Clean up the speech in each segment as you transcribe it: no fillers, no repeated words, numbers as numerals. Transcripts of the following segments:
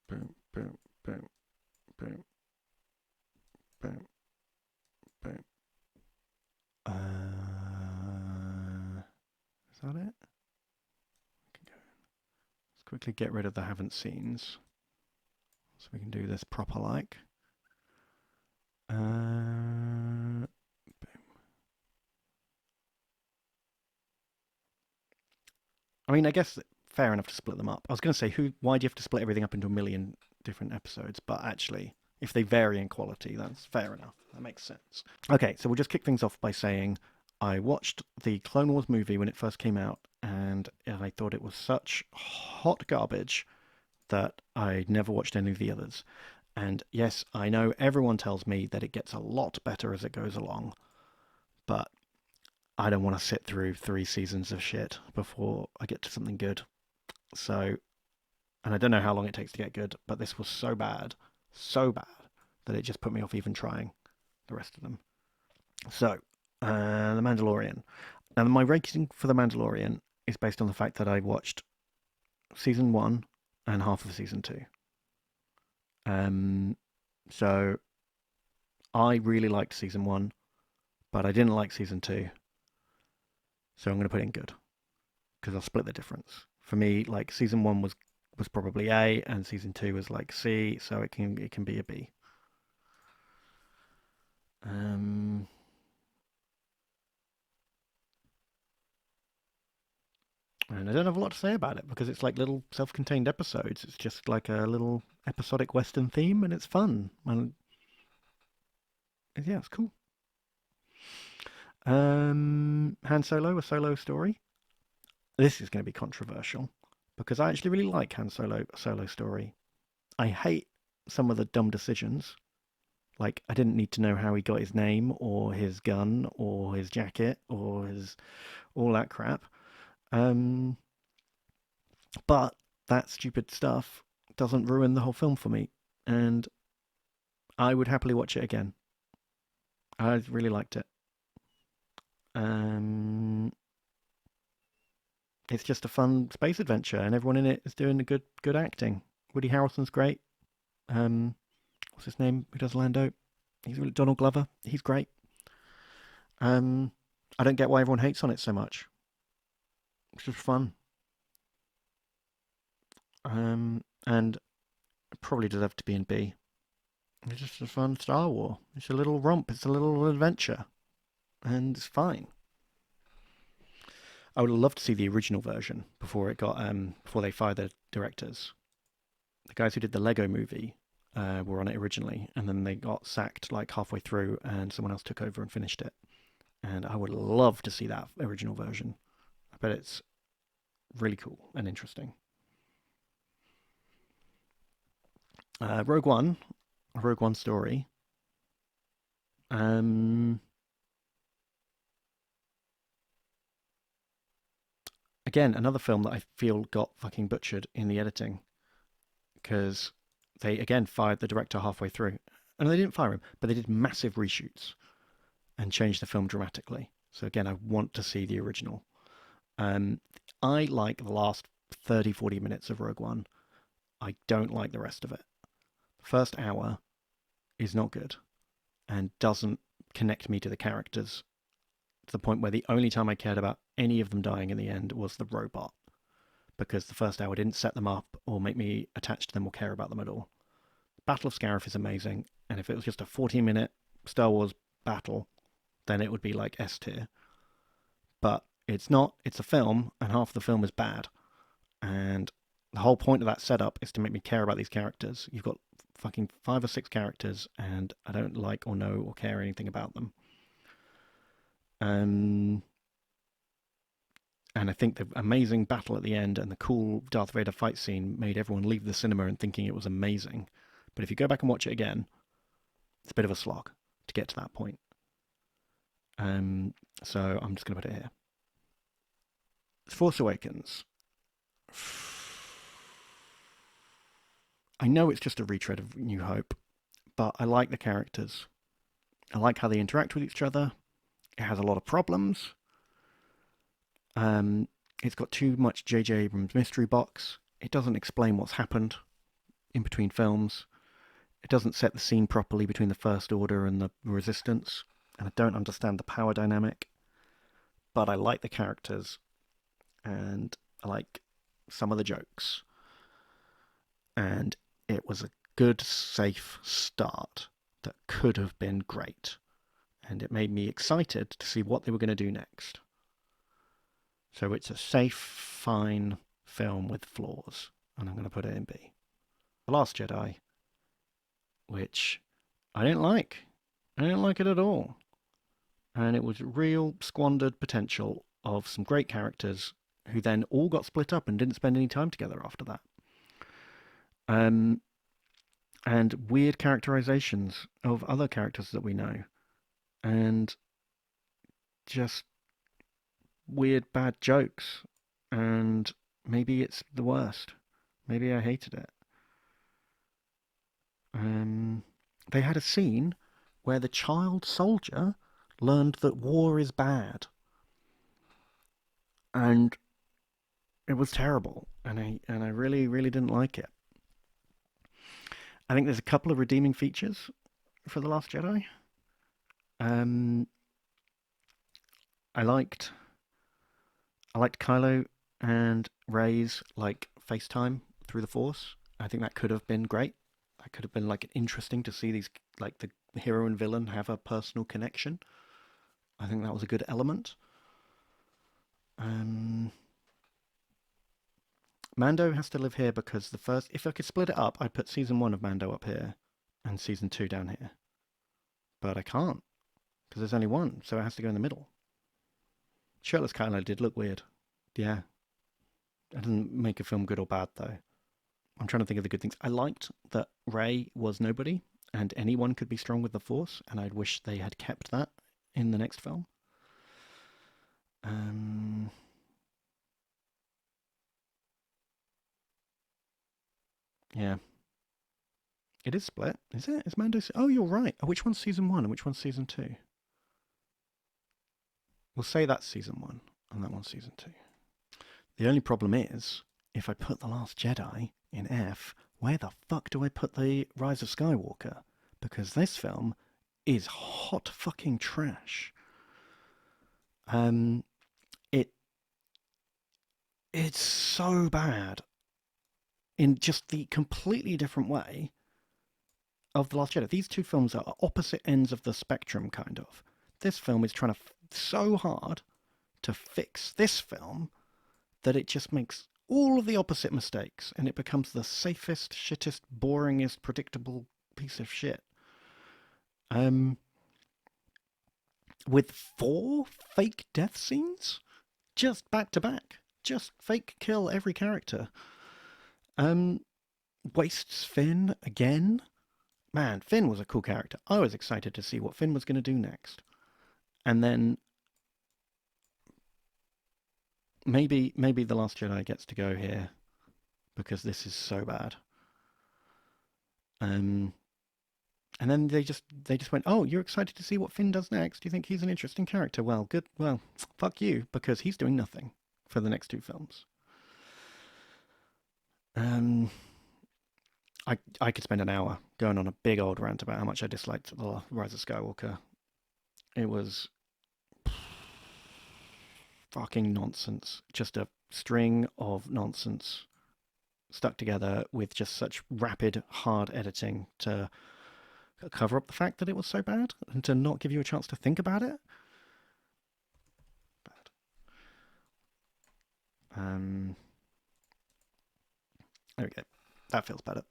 boom, boom, boom, boom, boom, boom. Is that it? Let's quickly get rid of the haven't seens so we can do this proper like. Boom. I mean, I guess fair enough to split them up. I was going to say, why do you have to split everything up into a million different episodes? But actually, if they vary in quality, that's fair enough. That makes sense. Okay, so we'll just kick things off by saying I watched the Clone Wars movie when it first came out, and I thought it was such hot garbage that I never watched any of the others. And yes, I know everyone tells me that it gets a lot better as it goes along, but I don't want to sit through 3 seasons of shit before I get to something good. So, and I don't know how long it takes to get good, but this was so bad, that it just put me off even trying the rest of them. So, The Mandalorian. Now, my ranking for The Mandalorian is based on the fact that I watched season one and half of season two. Um, so I really liked season one, but I didn't like season two. So I'm going to put it in good because I'll split the difference. For me, like season one was probably A, and season two was like C, so it can be a B. Um, and I don't have a lot to say about it because it's like little self-contained episodes. It's just like a little episodic Western theme, and it's fun. And yeah, it's cool. Han Solo, a solo story. This is going to be controversial because I actually really like Han Solo, a solo story. I hate some of the dumb decisions. Like, I didn't need to know how he got his name or his gun or his jacket or his all that crap. Um, but that stupid stuff doesn't ruin the whole film for me, and I would happily watch it again. I really liked it. Um, it's just a fun space adventure, and everyone in it is doing a good acting. Woody Harrelson's great. Um, what's his name? Who does Lando? He's really Donald Glover. He's great. Um, I don't get why everyone hates on it so much. It's just fun. And it probably deserved to be in B. It's just a fun Star War. It's a little romp. It's a little adventure, and it's fine. I would love to see the original version before they fired the directors. The guys who did the Lego movie were on it originally, and then they got sacked like halfway through, and someone else took over and finished it. And I would love to see that original version. I bet it's really cool and interesting. Rogue One, a Rogue One story. Um, Again, another film that I feel got fucking butchered in the editing because they again fired the director halfway through. And they didn't fire him, but they did massive reshoots and changed the film dramatically. So again, I want to see the original. Um, I like the last 30, 40 minutes of Rogue One. I don't like the rest of it. The first hour is not good and doesn't connect me to the characters to the point where the only time I cared about any of them dying in the end was the robot because the first hour didn't set them up or make me attached to them or care about them at all. Battle of Scarif is amazing, and if it was just a 40-minute Star Wars battle, then it would be like S tier. But it's not. It's a film, and half the film is bad. And the whole point of that setup is to make me care about these characters. You've got fucking 5 or 6 characters, and I don't like or know or care anything about them. Um, and I think the amazing battle at the end and the cool Darth Vader fight scene made everyone leave the cinema and thinking it was amazing. But if you go back and watch it again, it's a bit of a slog to get to that point. So I'm just going to put it here. Force Awakens. I know it's just a retread of New Hope, but I like the characters. I like how they interact with each other. It has a lot of problems. It's got too much J.J. Abrams mystery box. It doesn't explain what's happened. in between films. It doesn't set the scene properly between the First Order and the Resistance, and I don't understand the power dynamic. But I like the characters, and I like some of the jokes, and it was a good, safe start that could have been great, and it made me excited to see what they were going to do next. So it's a safe, fine film with flaws, and I'm going to put it in B. The Last Jedi, which I didn't like. I didn't like it at all. And it was real squandered potential of some great characters who then all got split up and didn't spend any time together after that. And weird characterizations of other characters that we know. And just weird bad jokes. And maybe it's the worst. Maybe I hated it. They had a scene where the child soldier learned that war is bad. And it was terrible. And I really, really didn't like it. I think there's a couple of redeeming features for The Last Jedi. I liked Kylo and Rey's like FaceTime through the Force. I think that could have been great. That could have been like interesting to see these like the hero and villain have a personal connection. I think that was a good element. Mando has to live here because the first, if I could split it up, I'd put season 1 of Mando up here and season 2 down here. But I can't because there's only one, so it has to go in the middle. Shirtless Kylo did look weird. Yeah. It doesn't make a film good or bad, though. I'm trying to think of the good things. I liked that Rey was nobody, and anyone could be strong with the Force, and I'd wish they had kept that in the next film. Yeah. It is split, is it? Is Mando... Oh, you're right. Oh, which one's season 1 and which one's season 2? We'll say that's season 1, and that one's season 2. The only problem is, if I put The Last Jedi in F, where the fuck do I put The Rise of Skywalker? Because this film is hot fucking trash. It's so bad in just the completely different way of The Last Jedi. These two films are opposite ends of the spectrum, kind of. This film is trying so hard to fix this film that it just makes all of the opposite mistakes, and it becomes the safest, shittest, boringest, predictable piece of shit. With 4 fake death scenes, just back to back, just fake kill every character. Wastes Finn again. Man, Finn was a cool character. I was excited to see what Finn was going to do next. And then maybe The Last Jedi gets to go here because this is so bad. And then they just went, oh, you're excited to see what Finn does next? Do you think he's an interesting character? Well, good. Well, fuck you, because he's doing nothing for the next 2 films. I could spend an hour going on a big old rant about how much I disliked The Rise of Skywalker. It was fucking nonsense. Just a string of nonsense stuck together with just such rapid, hard editing to cover up the fact that it was so bad and to not give you a chance to think about it. Bad. There we go. That feels better.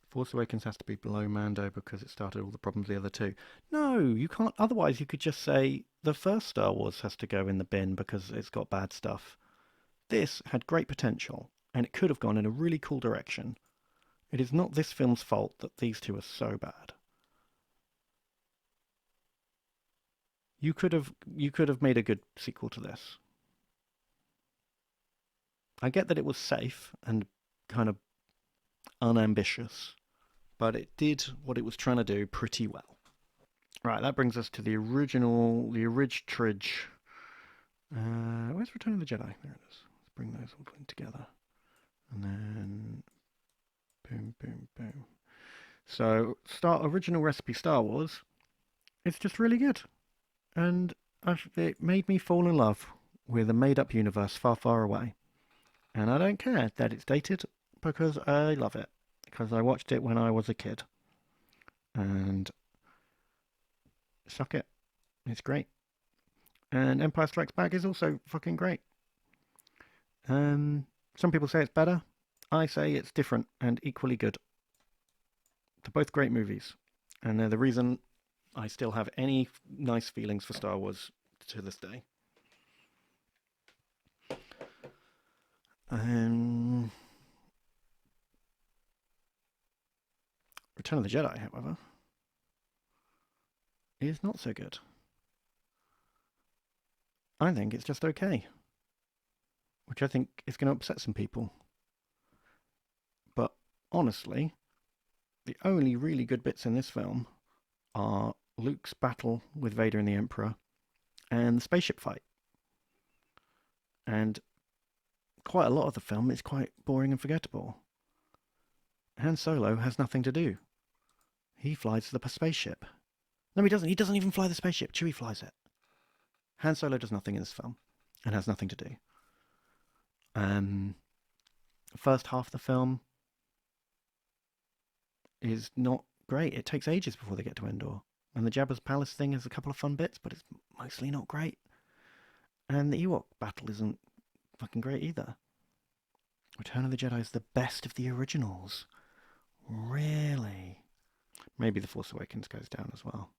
Force Awakens has to be below Mando because it started all the problems of the other 2. No, you can't. Otherwise, you could just say the first Star Wars has to go in the bin because it's got bad stuff. This had great potential, and it could have gone in a really cool direction. It is not this film's fault that these 2 are so bad. You could have made a good sequel to this. I get that it was safe and kind of unambitious, but it did what it was trying to do pretty well. Right, that brings us to the original, the Tridge. Where's Return of the Jedi? There it is. Let's bring those all together. And then, boom, boom, boom. So, original recipe Star Wars, it's just really good. And it made me fall in love with a made-up universe far, far away. And I don't care that it's dated because I love it. Because I watched it when I was a kid. And suck it. It's great. And Empire Strikes Back is also fucking great. Some people say it's better. I say it's different and equally good. They're both great movies. And they're the reason I still have any nice feelings for Star Wars to this day. Return of the Jedi, however, is not so good. I think it's just okay. Which I think is going to upset some people. But honestly, the only really good bits in this film are Luke's battle with Vader and the Emperor and the spaceship fight. And quite a lot of the film is quite boring and forgettable. Han Solo has nothing to do. He flies the spaceship. No, he doesn't. He doesn't even fly the spaceship. Chewie flies it. Han Solo does nothing in this film and has nothing to do. The first half of the film is not great. It takes ages before they get to Endor. And the Jabba's Palace thing has a couple of fun bits, but it's mostly not great. And the Ewok battle isn't fucking great either. Return of the Jedi is the best of the originals. Really? Maybe The Force Awakens goes down as well.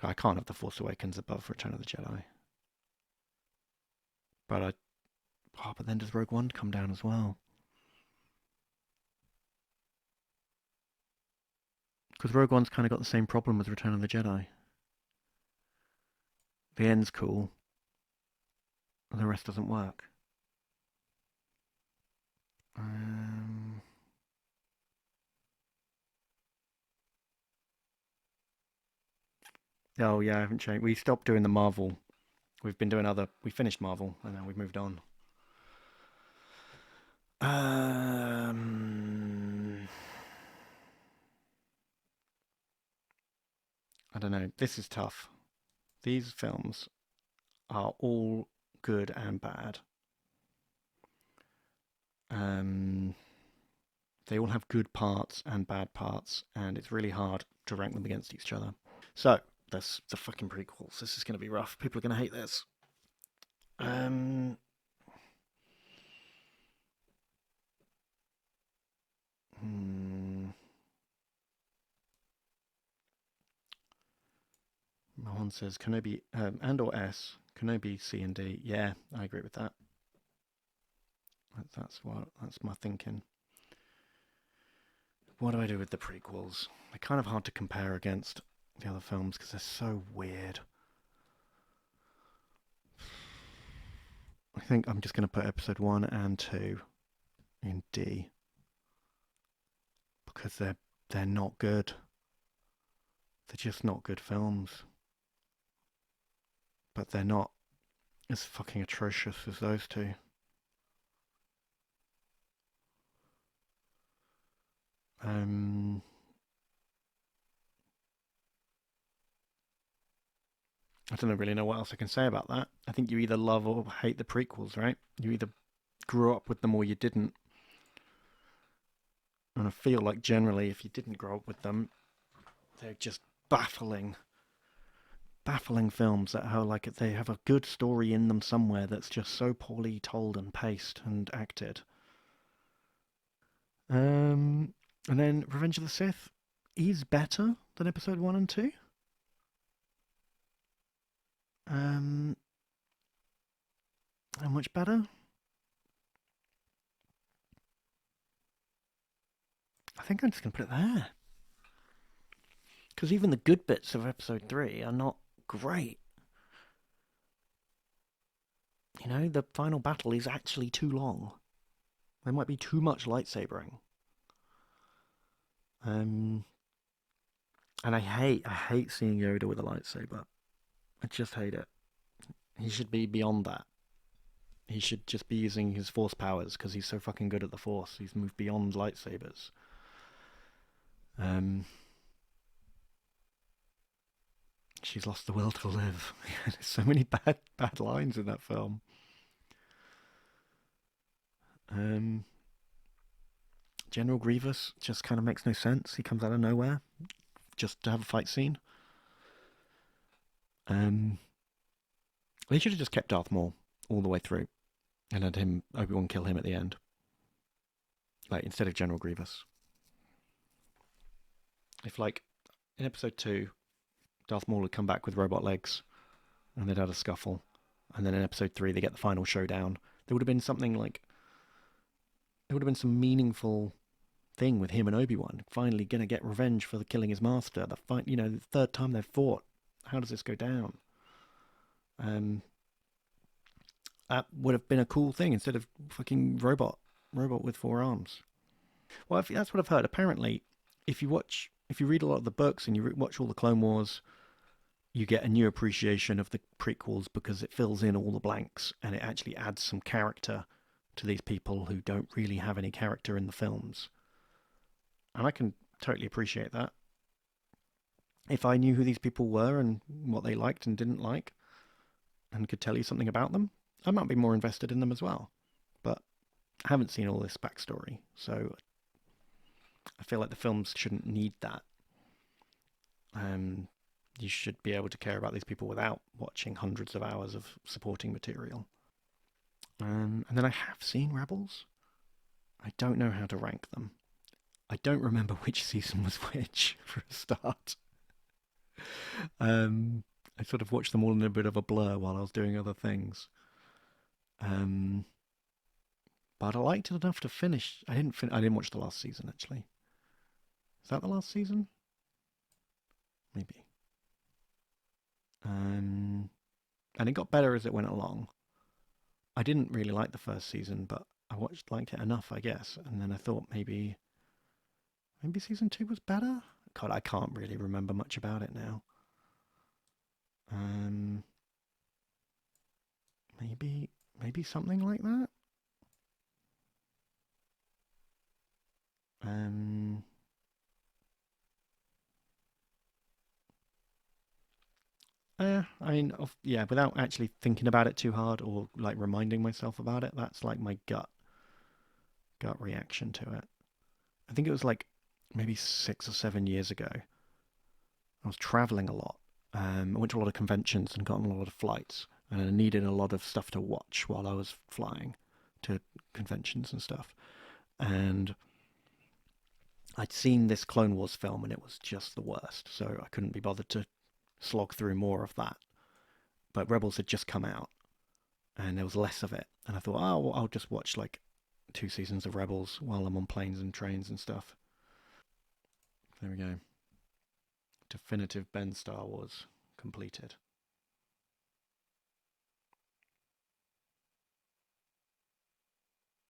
I can't have The Force Awakens above Return of the Jedi. But but then does Rogue One come down as well? Because Rogue One's kind of got the same problem as Return of the Jedi. The end's cool. The rest doesn't work. Oh yeah, I haven't changed. We stopped doing the Marvel. We've been doing other. We finished Marvel, and then we've moved on. I don't know. This is tough. These films are all good and bad. They all have good parts and bad parts, and it's really hard to rank them against each other. So, that's the fucking prequels. This is going to be rough. People are going to hate this. Mahon says Kenobi and or S. Kenobi C and D. Yeah, I agree with that. That's my thinking. What do I do with the prequels? They're kind of hard to compare against the other films because they're so weird. I think I'm just going to put episode 1 and 2 in D because they're not good. They're just not good films. But they're not as fucking atrocious as those two. I don't really know what else I can say about that. I think you either love or hate the prequels, right? You either grew up with them or you didn't. And I feel like generally, if you didn't grow up with them, they're just baffling films that are like they have a good story in them somewhere that's just so poorly told and paced and acted. And then Revenge of the Sith is better than episode 1 and 2. How much better? I think I'm just going to put it there. Because even the good bits of episode 3 are not great. You know, the final battle is actually too long. There might be too much lightsabering. Um, and I hate seeing Yoda with a lightsaber. I just hate it. He should be beyond that. He should just be using his force powers because he's so fucking good at the force. He's moved beyond lightsabers. Um, she's lost the will to live. There's so many bad lines in that film. Um, General Grievous just kind of makes no sense. He comes out of nowhere just to have a fight scene. Um, they should have just kept Darth Maul all the way through and had him Obi-Wan kill him at the end, like instead of General Grievous. If like in Episode 2, Darth Maul had come back with robot legs and they'd had a scuffle, and then in Episode 3 they get the final showdown. There would have been something like there would have been some meaningful thing with him and Obi-Wan finally gonna get revenge for killing his master. The fight, the third time they've fought. How does this go down? Um, that would have been a cool thing instead of fucking robot with four arms. Well, that's what I've heard. Apparently, if you read a lot of the books and you watch all the Clone Wars, you get a new appreciation of the prequels because it fills in all the blanks and it actually adds some character to these people who don't really have any character in the films. And I can totally appreciate that. If I knew who these people were and what they liked and didn't like and could tell you something about them, I might be more invested in them as well. But I haven't seen all this backstory, so I feel like the films shouldn't need that. Um, you should be able to care about these people without watching hundreds of hours of supporting material. And then I have seen Rebels. I don't know how to rank them. I don't remember which season was which for a start. Um, I sort of watched them all in a bit of a blur while I was doing other things. Um, but I liked it enough to finish. I didn't watch the last season actually. Is that the last season? Maybe. Um, and it got better as it went along. I didn't really like the first season, but I liked it enough, I guess. And then I thought maybe season two was better. God, I can't really remember much about it now. Um, maybe something like that. Um, I mean, yeah, without actually thinking about it too hard or like reminding myself about it, that's like my gut reaction to it. I think it was like maybe 6 or 7 years ago. I was traveling a lot. I went to a lot of conventions and got on a lot of flights, and I needed a lot of stuff to watch while I was flying to conventions and stuff. And I'd seen this Clone Wars film, and it was just the worst. So I couldn't be bothered to slog through more of that. But Rebels had just come out, and there was less of it. And I thought, oh, well, I'll just watch like 2 seasons of Rebels while I'm on planes and trains and stuff. There we go. Definitive Ben Star Wars completed.